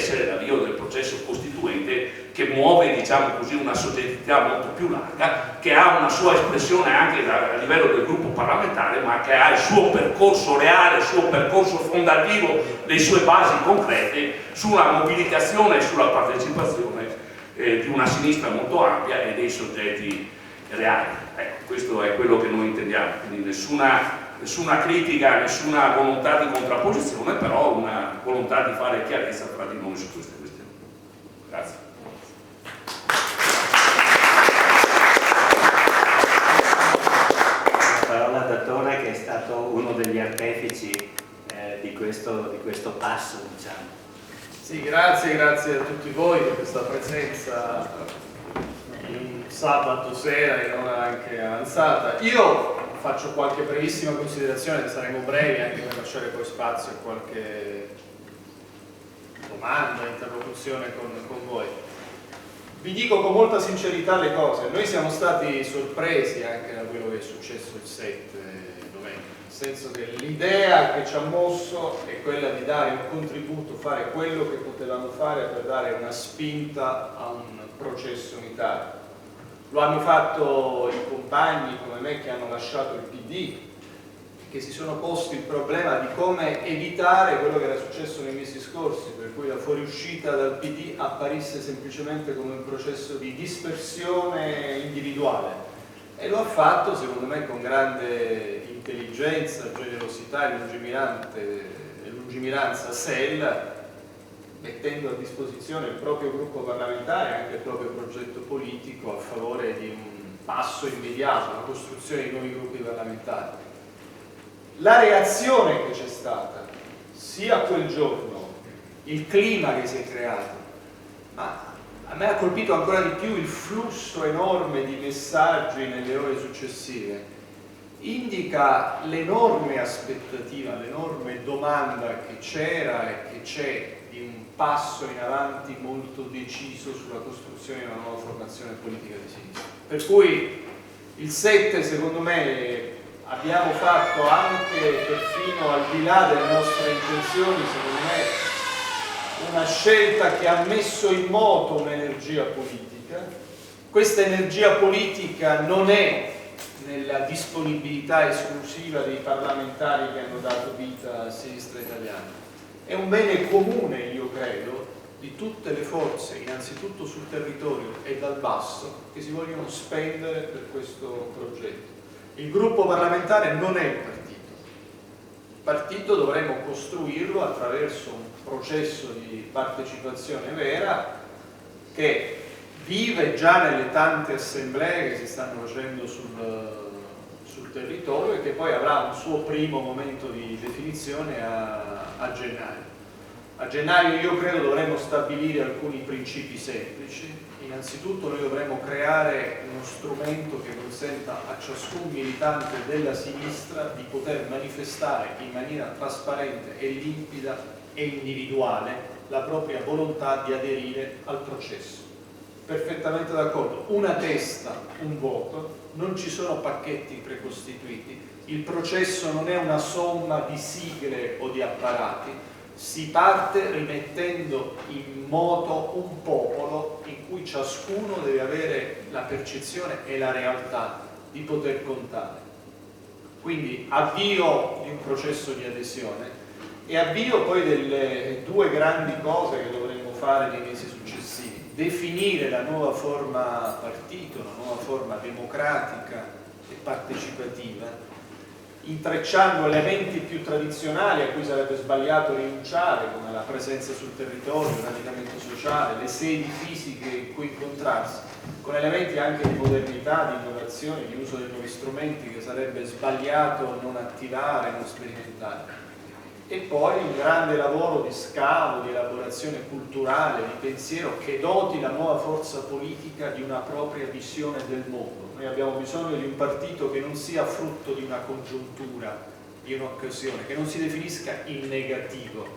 essere l'avvio del processo costituente che muove, diciamo così, una soggettività molto più larga, che ha una sua espressione anche a livello del gruppo parlamentare, ma che ha il suo percorso reale, il suo percorso fondativo, le sue basi concrete sulla mobilitazione e sulla partecipazione di una sinistra molto ampia e dei soggetti reali. Ecco, questo è quello che noi intendiamo, quindi nessuna critica, nessuna volontà di contrapposizione, però una volontà di fare chiarezza tra di noi su queste questioni. Grazie. La parola a Dattore, che è stato uno degli artefici di questo passo, diciamo. Sì, grazie a tutti voi di questa presenza un sabato sera in ora anche avanzata. Io faccio qualche brevissima considerazione, saremo brevi anche per lasciare poi spazio a qualche domanda, interlocuzione con voi. Vi dico con molta sincerità le cose, noi siamo stati sorpresi anche da quello che è successo il 7 novembre, nel senso che l'idea che ci ha mosso è quella di dare un contributo, fare quello che potevamo fare per dare una spinta a un processo unitario. Lo hanno fatto i compagni come me che hanno lasciato il PD, che si sono posti il problema di come evitare quello che era successo nei mesi scorsi, per cui la fuoriuscita dal PD apparisse semplicemente come un processo di dispersione individuale. E lo ha fatto, secondo me, con grande intelligenza, generosità e lungimiranza SEL, mettendo a disposizione il proprio gruppo parlamentare e anche il proprio progetto politico a favore di un passo immediato, la costruzione di nuovi gruppi parlamentari. La reazione che c'è stata, sia quel giorno, il clima che si è creato, ma a me ha colpito ancora di più il flusso enorme di messaggi nelle ore successive, indica l'enorme aspettativa, l'enorme domanda che c'era e che c'è di un passo in avanti molto deciso sulla costruzione di una nuova formazione politica di sinistra. Per cui il 7, secondo me, abbiamo fatto anche, perfino al di là delle nostre intenzioni, secondo me, una scelta che ha messo in moto un'energia politica. Questa energia politica non è nella disponibilità esclusiva dei parlamentari che hanno dato vita a Sinistra Italiana. È un bene comune, io credo, di tutte le forze, innanzitutto sul territorio e dal basso, che si vogliono spendere per questo progetto. Il gruppo parlamentare non è il partito. Il partito dovremo costruirlo attraverso un processo di partecipazione vera che vive già nelle tante assemblee che si stanno facendo sul territorio e che poi avrà un suo primo momento di definizione a gennaio. A gennaio io credo dovremo stabilire alcuni principi semplici. Innanzitutto noi dovremo creare uno strumento che consenta a ciascun militante della sinistra di poter manifestare in maniera trasparente e limpida e individuale la propria volontà di aderire al processo. Perfettamente d'accordo, una testa, un voto, non ci sono pacchetti precostituiti, il processo non è una somma di sigle o di apparati, si parte rimettendo in moto un popolo in cui ciascuno deve avere la percezione e la realtà di poter contare. Quindi avvio di un processo di adesione e avvio poi delle due grandi cose che dovremmo fare nei mesi successivi: definire la nuova forma partito, la nuova forma democratica e partecipativa, intrecciando elementi più tradizionali a cui sarebbe sbagliato rinunciare, come la presenza sul territorio, il radicamento sociale, le sedi fisiche in cui incontrarsi, con elementi anche di modernità, di innovazione, di uso dei nuovi strumenti che sarebbe sbagliato non attivare, non sperimentare. E poi un grande lavoro di scavo, di elaborazione culturale, di pensiero che doti la nuova forza politica di una propria visione del mondo. Noi abbiamo bisogno di un partito che non sia frutto di una congiuntura, di un'occasione, che non si definisca in negativo,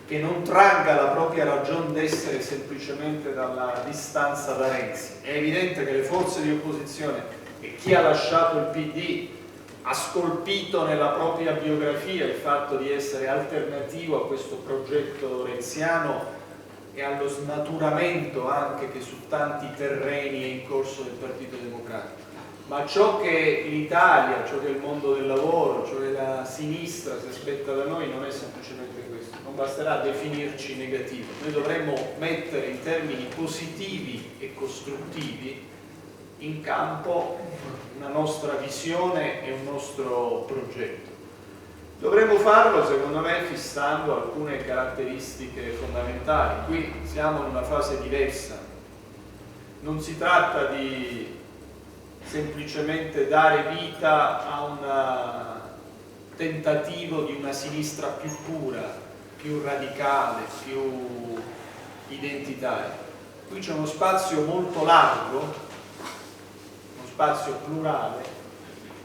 che non tragga la propria ragion d'essere semplicemente dalla distanza da Renzi. È evidente che le forze di opposizione e chi ha lasciato il PD ha scolpito nella propria biografia il fatto di essere alternativo a questo progetto renziano e allo snaturamento anche che su tanti terreni è in corso del Partito Democratico, ma ciò che l'Italia, ciò che il mondo del lavoro, ciò che la sinistra si aspetta da noi non è semplicemente questo, non basterà definirci negativo, noi dovremmo mettere in termini positivi e costruttivi in campo una nostra visione e un nostro progetto. Dovremmo farlo, secondo me, fissando alcune caratteristiche fondamentali. Qui siamo in una fase diversa. Non si tratta di semplicemente dare vita a un tentativo di una sinistra più pura, più radicale, più identitaria. Qui c'è uno spazio molto largo, uno spazio plurale,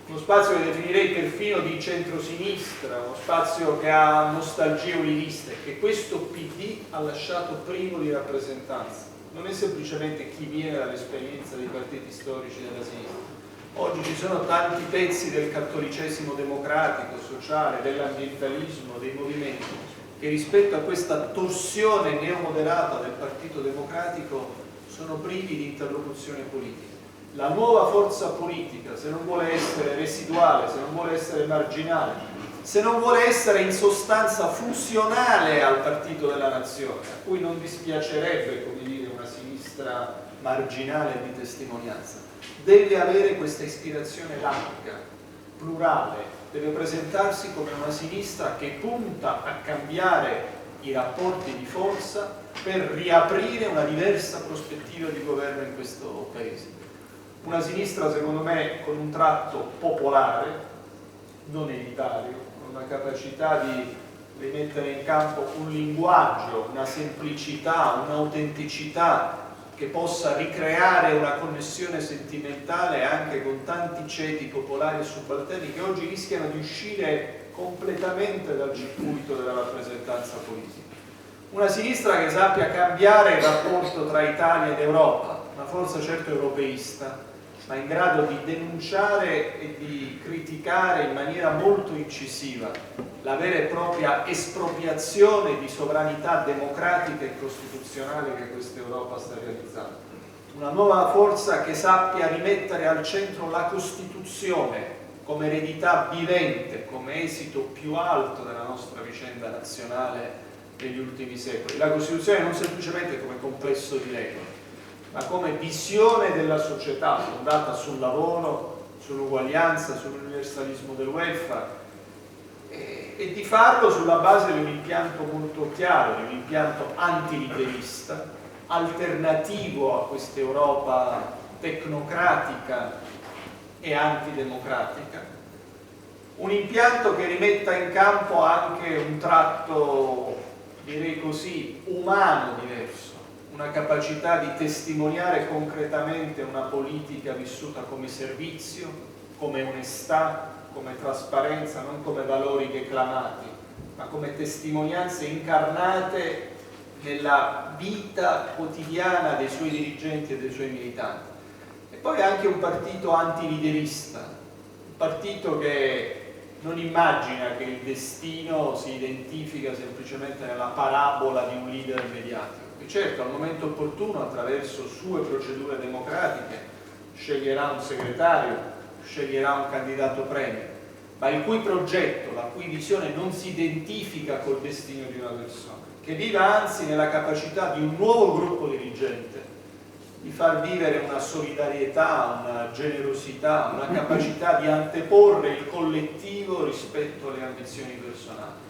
uno spazio che definirei perfino di centrosinistra, uno spazio che ha nostalgie olivriste, che questo PD ha lasciato privo di rappresentanza. Non è semplicemente chi viene dall'esperienza dei partiti storici della sinistra. Oggi ci sono tanti pezzi del cattolicesimo democratico, sociale, dell'ambientalismo, dei movimenti, che rispetto a questa torsione neomoderata del Partito Democratico sono privi di interlocuzione politica. La nuova forza politica, se non vuole essere residuale, se non vuole essere marginale, se non vuole essere in sostanza funzionale al partito della nazione, a cui non dispiacerebbe, come dire, una sinistra marginale di testimonianza, deve avere questa ispirazione laica, plurale, deve presentarsi come una sinistra che punta a cambiare i rapporti di forza per riaprire una diversa prospettiva di governo in questo Paese. Una sinistra, secondo me, con un tratto popolare, non elitario, con una capacità di rimettere in campo un linguaggio, una semplicità, un'autenticità che possa ricreare una connessione sentimentale anche con tanti ceti popolari e subalterni che oggi rischiano di uscire completamente dal circuito della rappresentanza politica. Una sinistra che sappia cambiare il rapporto tra Italia ed Europa, una forza certo europeista, ma in grado di denunciare e di criticare in maniera molto incisiva la vera e propria espropriazione di sovranità democratica e costituzionale che questa Europa sta realizzando. Una nuova forza che sappia rimettere al centro la Costituzione come eredità vivente, come esito più alto della nostra vicenda nazionale negli ultimi secoli. La Costituzione non semplicemente come complesso di regole, ma come visione della società fondata sul lavoro, sull'uguaglianza, sull'universalismo del welfare, e di farlo sulla base di un impianto molto chiaro, di un impianto antiliberista, alternativo a questa Europa tecnocratica e antidemocratica, un impianto che rimetta in campo anche un tratto, direi così, umano diverso, una capacità di testimoniare concretamente una politica vissuta come servizio, come onestà, come trasparenza, non come valori declamati, ma come testimonianze incarnate nella vita quotidiana dei suoi dirigenti e dei suoi militanti. E poi anche un partito antiliderista, un partito che non immagina che il destino si identifica semplicemente nella parabola di un leader mediatico. Certo, al momento opportuno, attraverso sue procedure democratiche, sceglierà un segretario, sceglierà un candidato premier, ma il cui progetto, la cui visione non si identifica col destino di una persona, che viva anzi nella capacità di un nuovo gruppo dirigente di far vivere una solidarietà, una generosità, una capacità di anteporre il collettivo rispetto alle ambizioni personali.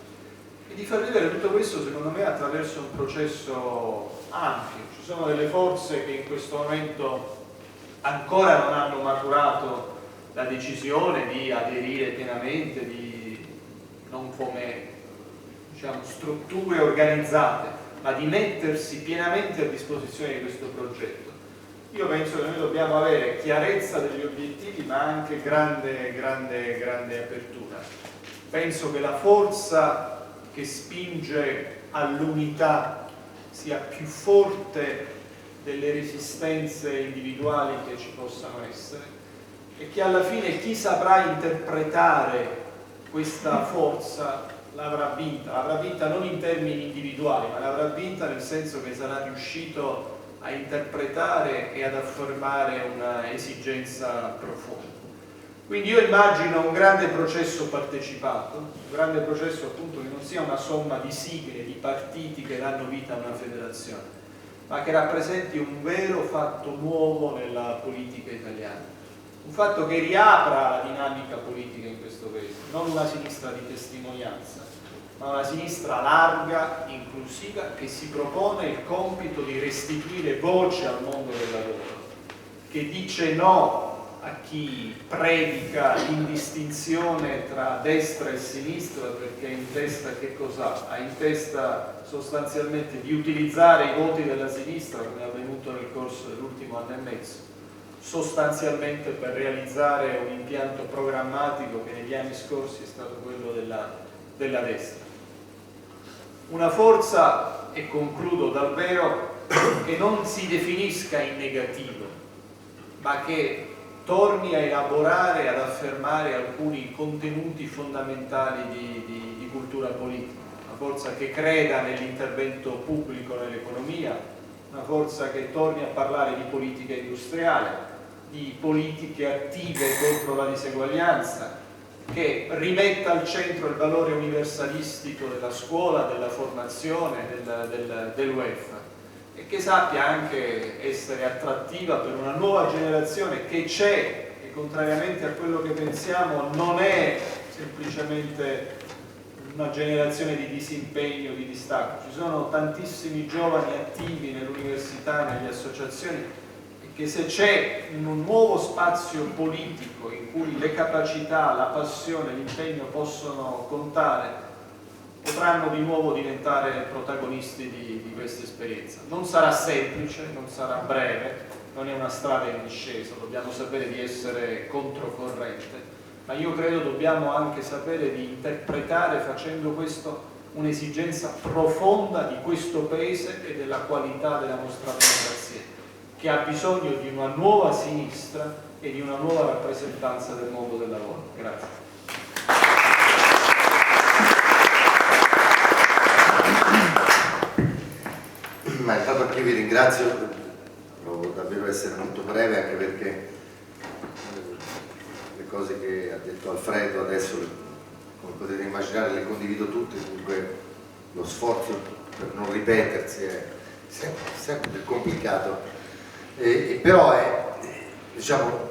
E di far vivere tutto questo, secondo me, attraverso un processo ampio. Ci sono delle forze che in questo momento ancora non hanno maturato la decisione di aderire pienamente, non come, diciamo, strutture organizzate, ma di mettersi pienamente a disposizione di questo progetto. Io penso che noi dobbiamo avere chiarezza degli obiettivi, ma anche grande apertura. Penso che la forza che spinge all'unità sia più forte delle resistenze individuali che ci possano essere, e che alla fine chi saprà interpretare questa forza l'avrà vinta non in termini individuali, ma l'avrà vinta nel senso che sarà riuscito a interpretare e ad affermare una esigenza profonda. Quindi io immagino un grande processo partecipato, un grande processo appunto che non sia una somma di sigle, di partiti che danno vita a una federazione, ma che rappresenti un vero fatto nuovo nella politica italiana, un fatto che riapra la dinamica politica in questo paese, non una sinistra di testimonianza, ma una sinistra larga, inclusiva, che si propone il compito di restituire voce al mondo del lavoro, che dice no a chi predica l'indistinzione tra destra e sinistra, perché in testa che cos'ha? Ha in testa sostanzialmente di utilizzare i voti della sinistra, come è avvenuto nel corso dell'ultimo anno e mezzo, sostanzialmente per realizzare un impianto programmatico che negli anni scorsi è stato quello della destra. Una forza, e concludo davvero, che non si definisca in negativo, ma che torni a elaborare e ad affermare alcuni contenuti fondamentali di cultura politica, una forza che creda nell'intervento pubblico nell'economia, una forza che torni a parlare di politica industriale, di politiche attive contro la diseguaglianza, che rimetta al centro il valore universalistico della scuola, della formazione, del welfare, e che sappia anche essere attrattiva per una nuova generazione che c'è e, contrariamente a quello che pensiamo, non è semplicemente una generazione di disimpegno, di distacco. Ci sono tantissimi giovani attivi nell'università, nelle associazioni, e che se c'è un nuovo spazio politico in cui le capacità, la passione, l'impegno possono contare, potranno di nuovo diventare protagonisti di questa esperienza. Non sarà semplice, non sarà breve, non è una strada in discesa, dobbiamo sapere di essere controcorrente, ma io credo dobbiamo anche sapere di interpretare facendo questo un'esigenza profonda di questo Paese e della qualità della nostra democrazia, che ha bisogno di una nuova sinistra e di una nuova rappresentanza del mondo del lavoro. Grazie. Ma intanto anche io vi ringrazio, provo davvero a essere molto breve, anche perché le cose che ha detto Alfredo adesso, come potete immaginare, le condivido tutte, dunque lo sforzo per non ripetersi è sempre più complicato, però è, diciamo,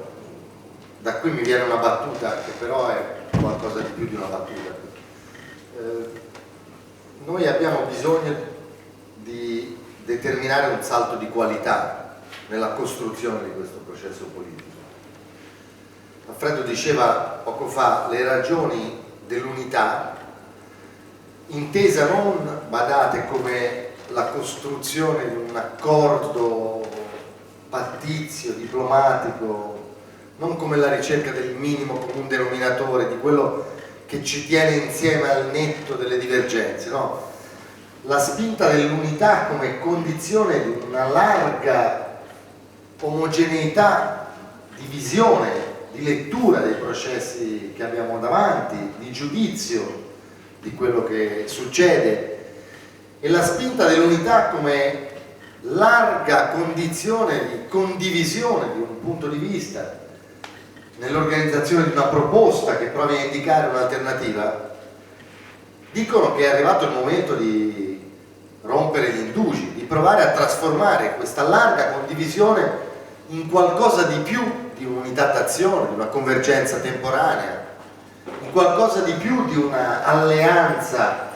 da qui mi viene una battuta che però è qualcosa di più di una battuta. Noi abbiamo bisogno di determinare un salto di qualità nella costruzione di questo processo politico. Alfredo diceva poco fa le ragioni dell'unità, intesa non, badate, come la costruzione di un accordo pattizio, diplomatico, non come la ricerca del minimo comune denominatore, di quello che ci tiene insieme al netto delle divergenze, no? La spinta dell'unità come condizione di una larga omogeneità di visione, di lettura dei processi che abbiamo davanti, di giudizio di quello che succede, e la spinta dell'unità come larga condizione di condivisione di un punto di vista nell'organizzazione di una proposta che provi a indicare un'alternativa, dicono che è arrivato il momento di rompere gli indugi, di provare a trasformare questa larga condivisione in qualcosa di più di un'unità d'azione, di una convergenza temporanea, in qualcosa di più di una alleanza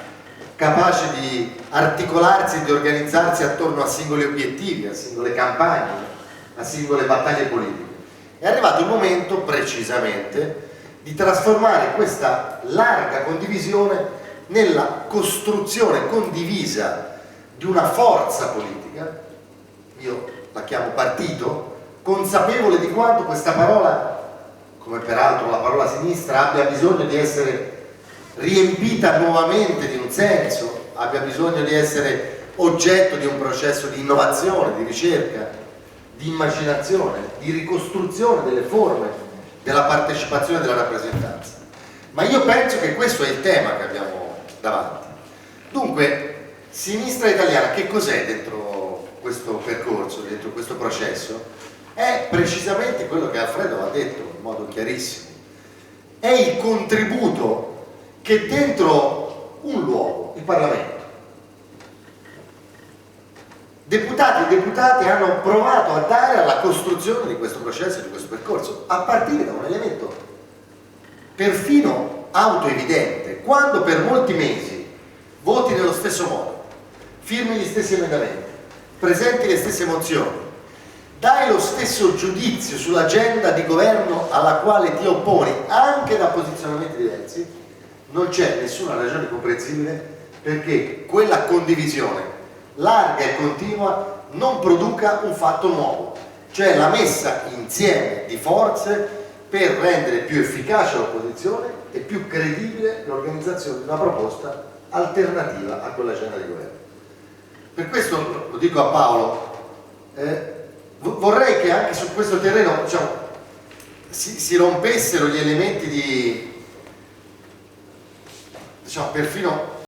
capace di articolarsi e di organizzarsi attorno a singoli obiettivi, a singole campagne, a singole battaglie politiche. È arrivato il momento, precisamente, di trasformare questa larga condivisione nella costruzione condivisa di una forza politica, io la chiamo partito, consapevole di quanto questa parola, come peraltro la parola sinistra, abbia bisogno di essere riempita nuovamente di un senso, abbia bisogno di essere oggetto di un processo di innovazione, di ricerca, di immaginazione, di ricostruzione delle forme della partecipazione e della rappresentanza. Ma io penso che questo è il tema che abbiamo davanti. Dunque, sinistra italiana, che cos'è dentro questo percorso, dentro questo processo? È precisamente quello che Alfredo ha detto in modo chiarissimo. È il contributo che dentro un luogo, il Parlamento, deputati e deputate hanno provato a dare alla costruzione di questo processo, di questo percorso, a partire da un elemento perfino autoevidente. Quando per molti mesi voti nello stesso modo, firmi gli stessi emendamenti, presenti le stesse mozioni, dai lo stesso giudizio sull'agenda di governo alla quale ti opponi anche da posizionamenti diversi, non c'è nessuna ragione comprensibile perché quella condivisione larga e continua non produca un fatto nuovo, cioè la messa insieme di forze per rendere più efficace l'opposizione e più credibile l'organizzazione di una proposta alternativa a quell'agenda di governo. Per questo lo dico a Paolo, vorrei che anche su questo terreno, diciamo, si rompessero gli elementi di, diciamo, perfino